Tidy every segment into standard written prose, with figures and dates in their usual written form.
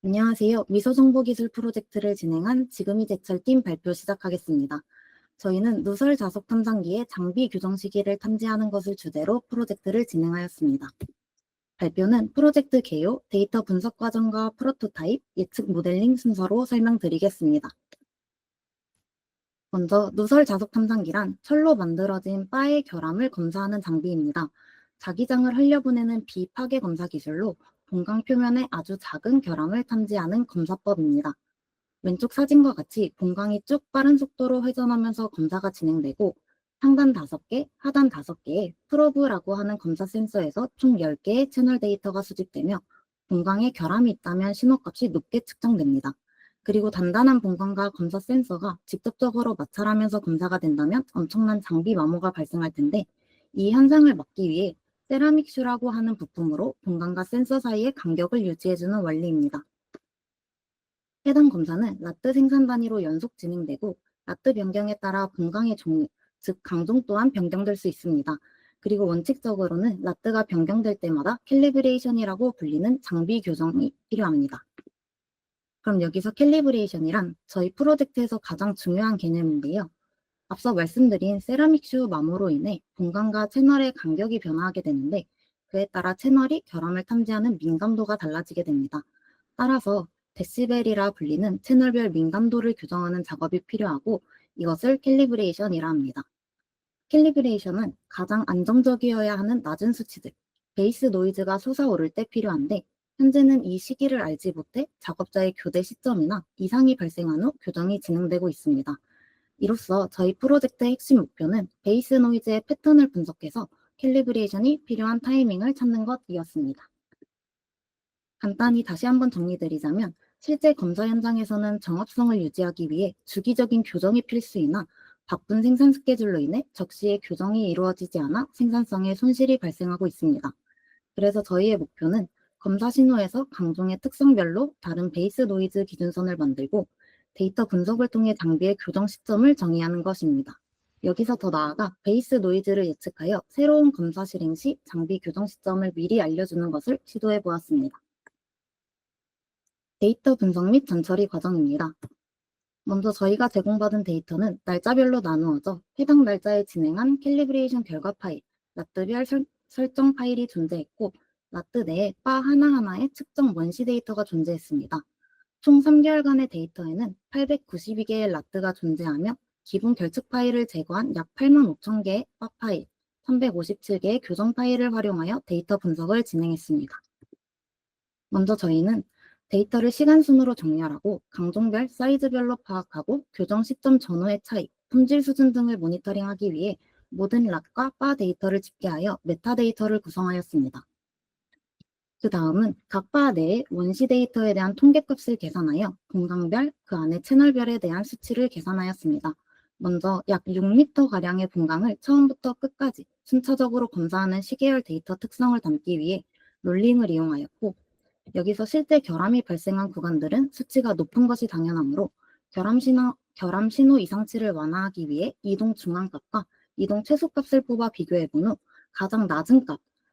안녕하세요. 미소정보기술 프로젝트를 진행한 지금이 제철팀 발표 시작하겠습니다. 저희는 누설 자석 탐상기의 장비 규정 시기를 탐지하는 것을 주제로 프로젝트를 진행하였습니다. 발표는 프로젝트 개요, 데이터 분석 과정과 프로토타입, 예측 모델링 순서로 설명드리겠습니다. 먼저 누설 자석 탐상기란 철로 만들어진 바의 결함을 검사하는 장비입니다. 자기장을 흘려보내는 비파괴 검사 기술로 공강 표면의 아주 작은 결함을 탐지하는 검사법입니다. 왼쪽 사진과 같이 공강이 쭉 빠른 속도로 회전하면서 검사가 진행되고 상단 5개, 하단 5개의 프로브라고 하는 검사 센서에서 총 10개의 채널 데이터가 수집되며 공강에 결함이 있다면 신호값이 높게 측정됩니다. 그리고 단단한 본관과 검사 센서가 직접적으로 마찰하면서 검사가 된다면 엄청난 장비 마모가 발생할 텐데 이 현상을 막기 위해 세라믹 슈라고 하는 부품으로 본관과 센서 사이의 간격을 유지해주는 원리입니다. 해당 검사는 라트 생산 단위로 연속 진행되고 라트 변경에 따라 본강의 종류, 즉 강종 또한 변경될 수 있습니다. 그리고 원칙적으로는 라트가 변경될 때마다 캘리브레이션이라고 불리는 장비 교정이 필요합니다. 그럼 여기서 캘리브레이션이란 저희 프로젝트에서 가장 중요한 개념인데요. 앞서 말씀드린 세라믹 슈 마모로 인해 본관과 채널의 간격이 변화하게 되는데 그에 따라 채널이 결함을 탐지하는 민감도가 달라지게 됩니다. 따라서 데시벨이라 불리는 채널별 민감도를 규정하는 작업이 필요하고 이것을 캘리브레이션이라 합니다. 캘리브레이션은 가장 안정적이어야 하는 낮은 수치들, 베이스 노이즈가 솟아오를 때 필요한데 현재는 이 시기를 알지 못해 작업자의 교대 시점이나 이상이 발생한 후 교정이 진행되고 있습니다. 이로써 저희 프로젝트의 핵심 목표는 베이스 노이즈의 패턴을 분석해서 캘리브레이션이 필요한 타이밍을 찾는 것이었습니다. 간단히 다시 한번 정리드리자면 실제 검사 현장에서는 정합성을 유지하기 위해 주기적인 교정이 필수이나 바쁜 생산 스케줄로 인해 적시에 교정이 이루어지지 않아 생산성에 손실이 발생하고 있습니다. 그래서 저희의 목표는 검사 신호에서 강종의 특성별로 다른 베이스 노이즈 기준선을 만들고 데이터 분석을 통해 장비의 교정 시점을 정의하는 것입니다. 여기서 더 나아가 베이스 노이즈를 예측하여 새로운 검사 실행 시 장비 교정 시점을 미리 알려주는 것을 시도해 보았습니다. 데이터 분석 및 전처리 과정입니다. 먼저 저희가 제공받은 데이터는 날짜별로 나누어져 해당 날짜에 진행한 캘리브레이션 결과 파일, 라트별 설정 파일이 존재했고 라트 내에 바 하나하나의 측정 원시 데이터가 존재했습니다. 총 3개월간의 데이터에는 892개의 라트가 존재하며 기본 결측 파일을 제거한 약 8만 5천 개의 바 파일, 357개의 교정 파일을 활용하여 데이터 분석을 진행했습니다. 먼저 저희는 데이터를 시간 순으로 정렬하고 강종별, 사이즈별로 파악하고 교정 시점 전후의 차이, 품질 수준 등을 모니터링하기 위해 모든 락과 바 데이터를 집계하여 메타데이터를 구성하였습니다. 그 다음은 각 바 내의 원시 데이터에 대한 통계값을 계산하여 공강별, 그 안에 채널별에 대한 수치를 계산하였습니다. 먼저 약 6m가량의 공강을 처음부터 끝까지 순차적으로 검사하는 시계열 데이터 특성을 담기 위해 롤링을 이용하였고 여기서 실제 결함이 발생한 구간들은 수치가 높은 것이 당연하므로 결함 신호 이상치를 완화하기 위해 이동 중앙값과 이동 최소값을 뽑아 비교해본 후 가장 낮은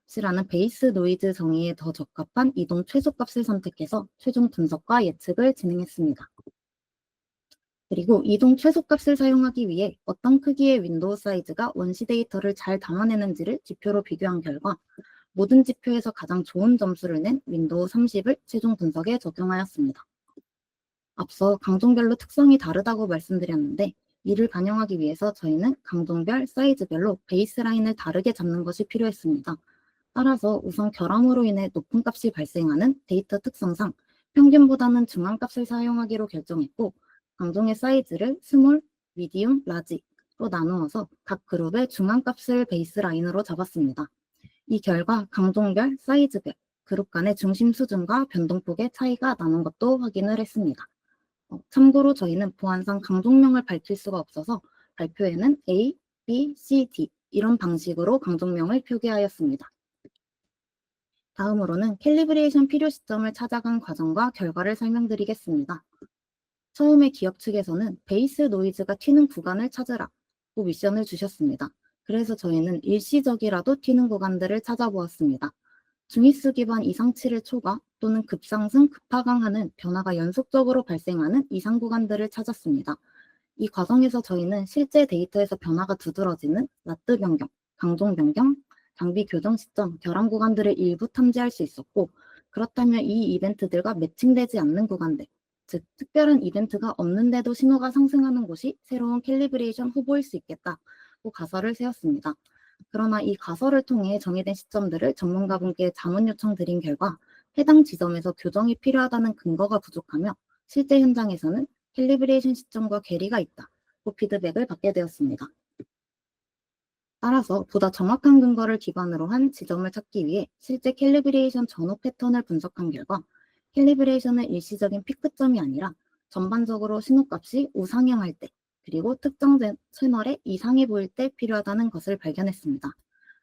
값이라는 베이스 노이즈 정의에 더 적합한 이동 최소값을 선택해서 최종 분석과 예측을 진행했습니다. 그리고 이동 최소값을 사용하기 위해 어떤 크기의 윈도우 사이즈가 원시 데이터를 잘 담아내는지를 지표로 비교한 결과 모든 지표에서 가장 좋은 점수를 낸 윈도우 30을 최종 분석에 적용하였습니다. 앞서 강종별로 특성이 다르다고 말씀드렸는데 이를 반영하기 위해서 저희는 강종별, 사이즈별로 베이스라인을 다르게 잡는 것이 필요했습니다. 따라서 우선 결함으로 인해 높은 값이 발생하는 데이터 특성상 평균보다는 중앙값을 사용하기로 결정했고 강종의 사이즈를 스몰, 미디움, 라지로 나누어서 각 그룹의 중앙값을 베이스라인으로 잡았습니다. 이 결과 강종별, 사이즈별, 그룹 간의 중심 수준과 변동폭의 차이가 나는 것도 확인을 했습니다. 참고로 저희는 보안상 강종명을 밝힐 수가 없어서 발표에는 A, B, C, D 이런 방식으로 강종명을 표기하였습니다. 다음으로는 캘리브레이션 필요 시점을 찾아간 과정과 결과를 설명드리겠습니다. 처음에 기업 측에서는 베이스 노이즈가 튀는 구간을 찾으라고 미션을 주셨습니다. 그래서 저희는 일시적이라도 튀는 구간들을 찾아보았습니다. 중위수 기반 이상치를 초과 또는 급상승, 급하강하는 변화가 연속적으로 발생하는 이상 구간들을 찾았습니다. 이 과정에서 저희는 실제 데이터에서 변화가 두드러지는 라트 변경, 강종 변경, 장비 교정 시점, 결함 구간들을 일부 탐지할 수 있었고, 그렇다면 이 이벤트들과 매칭되지 않는 구간들, 즉 특별한 이벤트가 없는데도 신호가 상승하는 곳이 새로운 캘리브레이션 후보일 수 있겠다고 가설을 세웠습니다. 그러나 이 가설을 통해 정의된 시점들을 전문가분께 자문 요청드린 결과 해당 지점에서 교정이 필요하다는 근거가 부족하며 실제 현장에서는 캘리브레이션 시점과 괴리가 있다고 피드백을 받게 되었습니다. 따라서 보다 정확한 근거를 기반으로 한 지점을 찾기 위해 실제 캘리브레이션 전후 패턴을 분석한 결과 캘리브레이션은 일시적인 피크점이 아니라 전반적으로 신호값이 우상향할 때 그리고 특정 채널에 이상해 보일 때 필요하다는 것을 발견했습니다.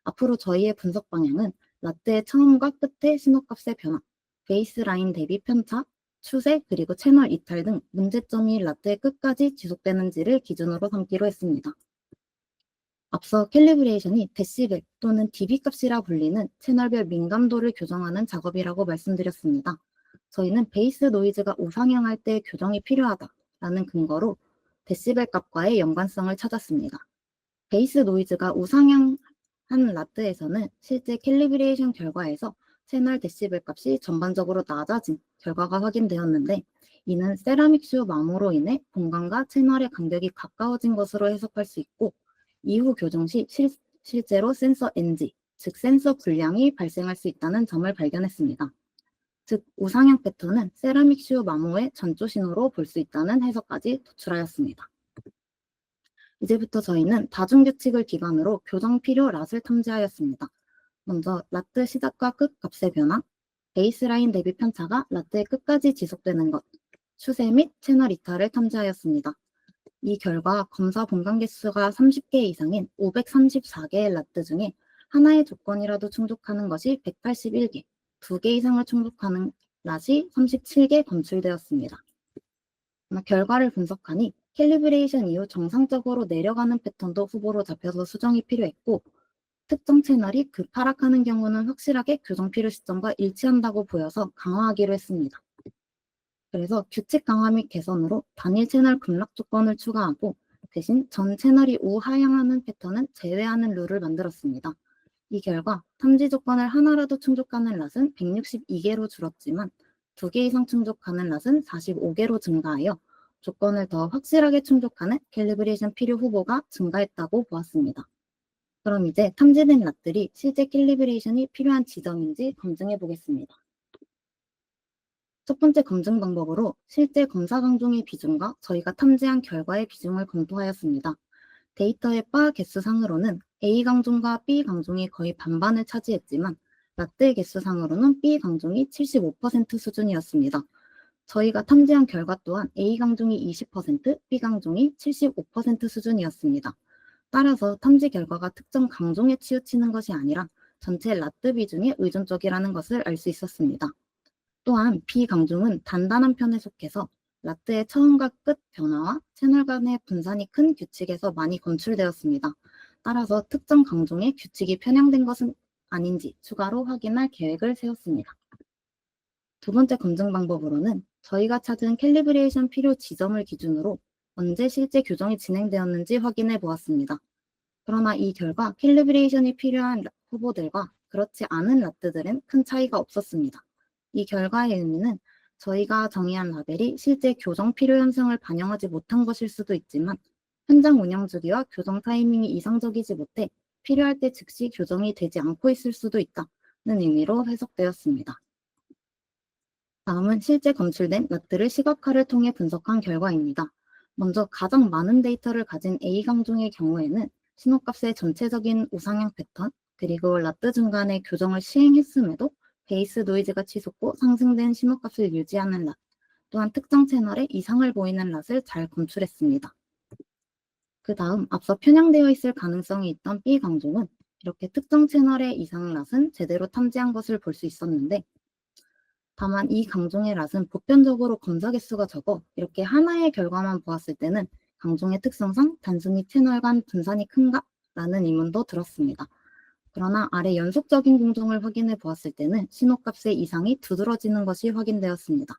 앞으로 저희의 분석 방향은 라떼의 처음과 끝의 신호값의 변화, 베이스라인 대비 편차, 추세 그리고 채널 이탈 등 문제점이 라떼의 끝까지 지속되는지를 기준으로 삼기로 했습니다. 앞서 캘리브레이션이 데시벨 또는 dB 값이라 불리는 채널별 민감도를 교정하는 작업이라고 말씀드렸습니다. 저희는 베이스 노이즈가 우상향할 때 교정이 필요하다라는 근거로 데시벨 값과의 연관성을 찾았습니다. 베이스 노이즈가 우상향한 라트에서는 실제 캘리브레이션 결과에서 채널 데시벨 값이 전반적으로 낮아진 결과가 확인되었는데 이는 세라믹 슈 마모로 인해 공간과 채널의 간격이 가까워진 것으로 해석할 수 있고 이후 교정 시 실제로 센서 NG, 즉 센서 불량이 발생할 수 있다는 점을 발견했습니다. 즉 우상향 패턴은 세라믹 슈 마모의 전조 신호로 볼 수 있다는 해석까지 도출하였습니다. 이제부터 저희는 다중규칙을 기반으로 교정 필요 랏을 탐지하였습니다. 먼저 라트 시작과 끝 값의 변화, 베이스라인 대비 편차가 라트의 끝까지 지속되는 것, 추세 및 채널 이탈을 탐지하였습니다. 이 결과 검사 본관 개수가 30개 이상인 534개의 라트 중에 하나의 조건이라도 충족하는 것이 181개, 2개 이상을 충족하는 랏이 37개 검출되었습니다. 결과를 분석하니 캘리브레이션 이후 정상적으로 내려가는 패턴도 후보로 잡혀서 수정이 필요했고 특정 채널이 급하락하는 경우는 확실하게 교정 필요 시점과 일치한다고 보여서 강화하기로 했습니다. 그래서 규칙 강화 및 개선으로 단일 채널 급락 조건을 추가하고 대신 전 채널이 우하향하는 패턴은 제외하는 룰을 만들었습니다. 이 결과 탐지 조건을 하나라도 충족하는 랏은 162개로 줄었지만 2개 이상 충족하는 랏은 45개로 증가하여 조건을 더 확실하게 충족하는 캘리브레이션 필요 후보가 증가했다고 보았습니다. 그럼 이제 탐지된 랏들이 실제 캘리브레이션이 필요한 지점인지 검증해 보겠습니다. 첫 번째 검증 방법으로 실제 검사 강종의 비중과 저희가 탐지한 결과의 비중을 검토하였습니다. 데이터의 바 개수상으로는 A 강종과 B 강종이 거의 반반을 차지했지만 라떼 개수상으로는 B 강종이 75% 수준이었습니다. 저희가 탐지한 결과 또한 A 강종이 20%, B 강종이 75% 수준이었습니다. 따라서 탐지 결과가 특정 강종에 치우치는 것이 아니라 전체 라떼 비중에 의존적이라는 것을 알 수 있었습니다. 또한 B 강종은 단단한 편에 속해서 라떼의 처음과 끝 변화와 채널 간의 분산이 큰 규칙에서 많이 검출되었습니다. 따라서 특정 강종의 규칙이 편향된 것은 아닌지 추가로 확인할 계획을 세웠습니다. 두 번째 검증 방법으로는 저희가 찾은 캘리브레이션 필요 지점을 기준으로 언제 실제 교정이 진행되었는지 확인해 보았습니다. 그러나 이 결과 캘리브레이션이 필요한 후보들과 그렇지 않은 라트들은 큰 차이가 없었습니다. 이 결과의 의미는 저희가 정의한 라벨이 실제 교정 필요 현상을 반영하지 못한 것일 수도 있지만 현장 운영 주기와 교정 타이밍이 이상적이지 못해 필요할 때 즉시 교정이 되지 않고 있을 수도 있다는 의미로 해석되었습니다. 다음은 실제 검출된 랏들을 시각화를 통해 분석한 결과입니다. 먼저 가장 많은 데이터를 가진 A 강종의 경우에는 신호값의 전체적인 우상향 패턴, 그리고 라트 중간에 교정을 시행했음에도 베이스 노이즈가 치솟고 상승된 신호값을 유지하는 랏, 또한 특정 채널에 이상을 보이는 랏을 잘 검출했습니다. 그 다음 앞서 편향되어 있을 가능성이 있던 B 강종은 이렇게 특정 채널의 이상 랏은 제대로 탐지한 것을 볼 수 있었는데 다만 이 강종의 랏은 보편적으로 검사 개수가 적어 이렇게 하나의 결과만 보았을 때는 강종의 특성상 단순히 채널 간 분산이 큰가? 라는 의문도 들었습니다. 그러나 아래 연속적인 공정을 확인해 보았을 때는 신호값의 이상이 두드러지는 것이 확인되었습니다.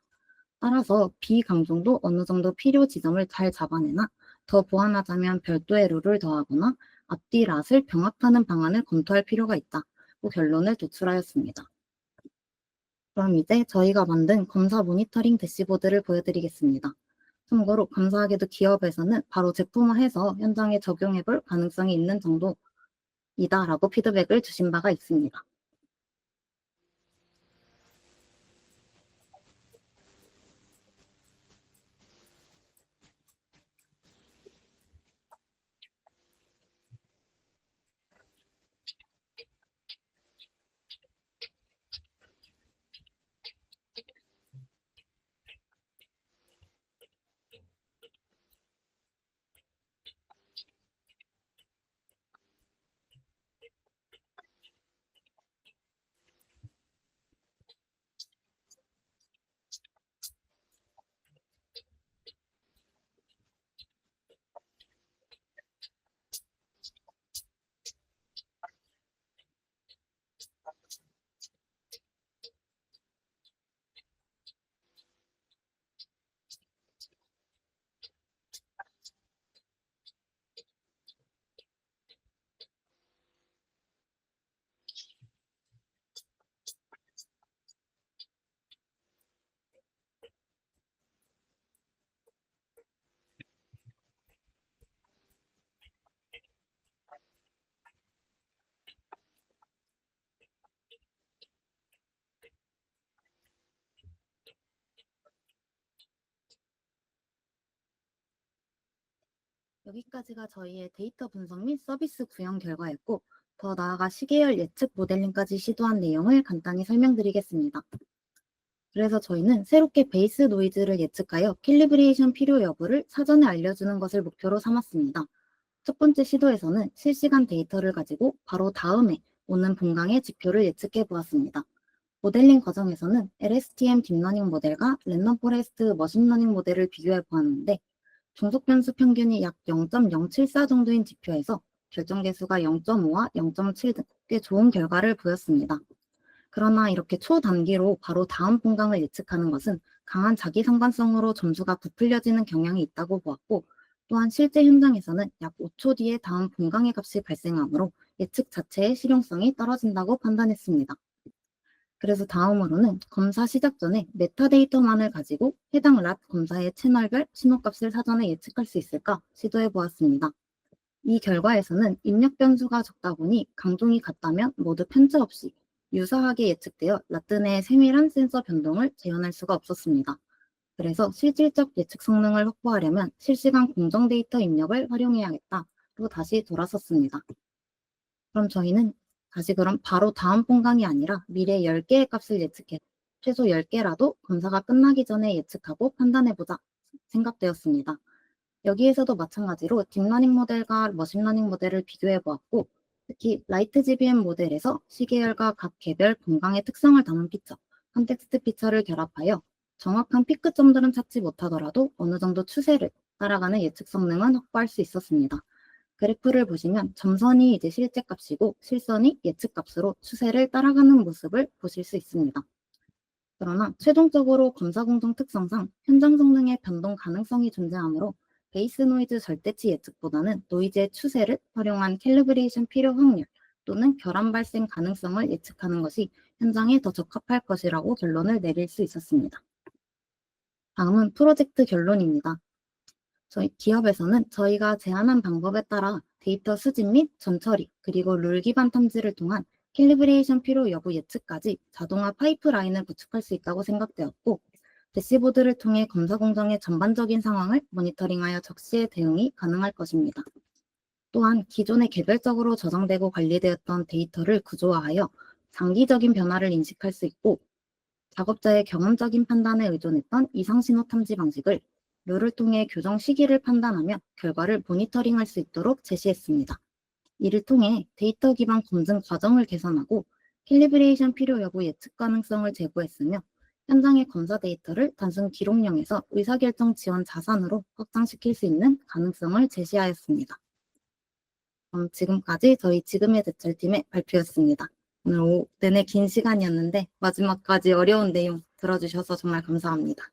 따라서 비강정도 어느 정도 필요 지점을 잘 잡아내나 더 보완하자면 별도의 룰을 더하거나 앞뒤 랏을 병합하는 방안을 검토할 필요가 있다고 결론을 도출하였습니다. 그럼 이제 저희가 만든 검사 모니터링 대시보드를 보여드리겠습니다. 참고로 감사하게도 기업에서는 바로 제품화해서 현장에 적용해 볼 가능성이 있는 정도이다라고 피드백을 주신 바가 있습니다. 여기까지가 저희의 데이터 분석 및 서비스 구현 결과였고, 더 나아가 시계열 예측 모델링까지 시도한 내용을 간단히 설명드리겠습니다. 그래서 저희는 새롭게 베이스 노이즈를 예측하여 캘리브레이션 필요 여부를 사전에 알려주는 것을 목표로 삼았습니다. 첫 번째 시도에서는 실시간 데이터를 가지고 바로 다음에 오는 분광의 지표를 예측해 보았습니다. 모델링 과정에서는 LSTM 딥러닝 모델과 랜덤 포레스트 머신러닝 모델을 비교해 보았는데 종속 변수 평균이 약 0.074 정도인 지표에서 결정 계수가 0.5와 0.7 등 꽤 좋은 결과를 보였습니다. 그러나 이렇게 초단기로 바로 다음 분광을 예측하는 것은 강한 자기 상관성으로 점수가 부풀려지는 경향이 있다고 보았고, 또한 실제 현장에서는 약 5초 뒤에 다음 분광의 값이 발생하므로 예측 자체의 실용성이 떨어진다고 판단했습니다. 그래서 다음으로는 검사 시작 전에 메타데이터만을 가지고 해당 랏 검사의 채널별 신호값을 사전에 예측할 수 있을까 시도해 보았습니다. 이 결과에서는 입력 변수가 적다 보니 강종이 같다면 모두 편차 없이 유사하게 예측되어 라트 내의 세밀한 센서 변동을 재현할 수가 없었습니다. 그래서 실질적 예측 성능을 확보하려면 실시간 공정 데이터 입력을 활용해야겠다로 다시 돌아섰습니다. 그럼 저희는 다시 그럼 바로 다음 분광이 아니라 미래 10개의 값을 예측해 최소 10개라도 검사가 끝나기 전에 예측하고 판단해보자 생각되었습니다. 여기에서도 마찬가지로 딥러닝 모델과 머신러닝 모델을 비교해 보았고, 특히 라이트 GBM 모델에서 시계열과 각 개별 분광의 특성을 담은 피처, 컨텍스트 피처를 결합하여 정확한 피크점들은 찾지 못하더라도 어느 정도 추세를 따라가는 예측 성능은 확보할 수 있었습니다. 그래프를 보시면 점선이 이제 실제 값이고 실선이 예측 값으로 추세를 따라가는 모습을 보실 수 있습니다. 그러나 최종적으로 검사 공정 특성상 현장 성능의 변동 가능성이 존재하므로 베이스 노이즈 절대치 예측보다는 노이즈의 추세를 활용한 캘리브레이션 필요 확률 또는 결함 발생 가능성을 예측하는 것이 현장에 더 적합할 것이라고 결론을 내릴 수 있었습니다. 다음은 프로젝트 결론입니다. 저희 기업에서는 저희가 제안한 방법에 따라 데이터 수집 및 전처리 그리고 룰 기반 탐지를 통한 캘리브레이션 필요 여부 예측까지 자동화 파이프라인을 구축할 수 있다고 생각되었고, 대시보드를 통해 검사 공정의 전반적인 상황을 모니터링하여 적시에 대응이 가능할 것입니다. 또한 기존에 개별적으로 저장되고 관리되었던 데이터를 구조화하여 장기적인 변화를 인식할 수 있고, 작업자의 경험적인 판단에 의존했던 이상신호 탐지 방식을 룰을 통해 교정 시기를 판단하며 결과를 모니터링할 수 있도록 제시했습니다. 이를 통해 데이터 기반 검증 과정을 개선하고 캘리브레이션 필요 여부 예측 가능성을 제고했으며 현장의 검사 데이터를 단순 기록용에서 의사결정 지원 자산으로 확장시킬 수 있는 가능성을 제시하였습니다. 지금까지 저희 지금의 대철팀의 발표였습니다. 오늘 오후 내내 긴 시간이었는데 마지막까지 어려운 내용 들어주셔서 정말 감사합니다.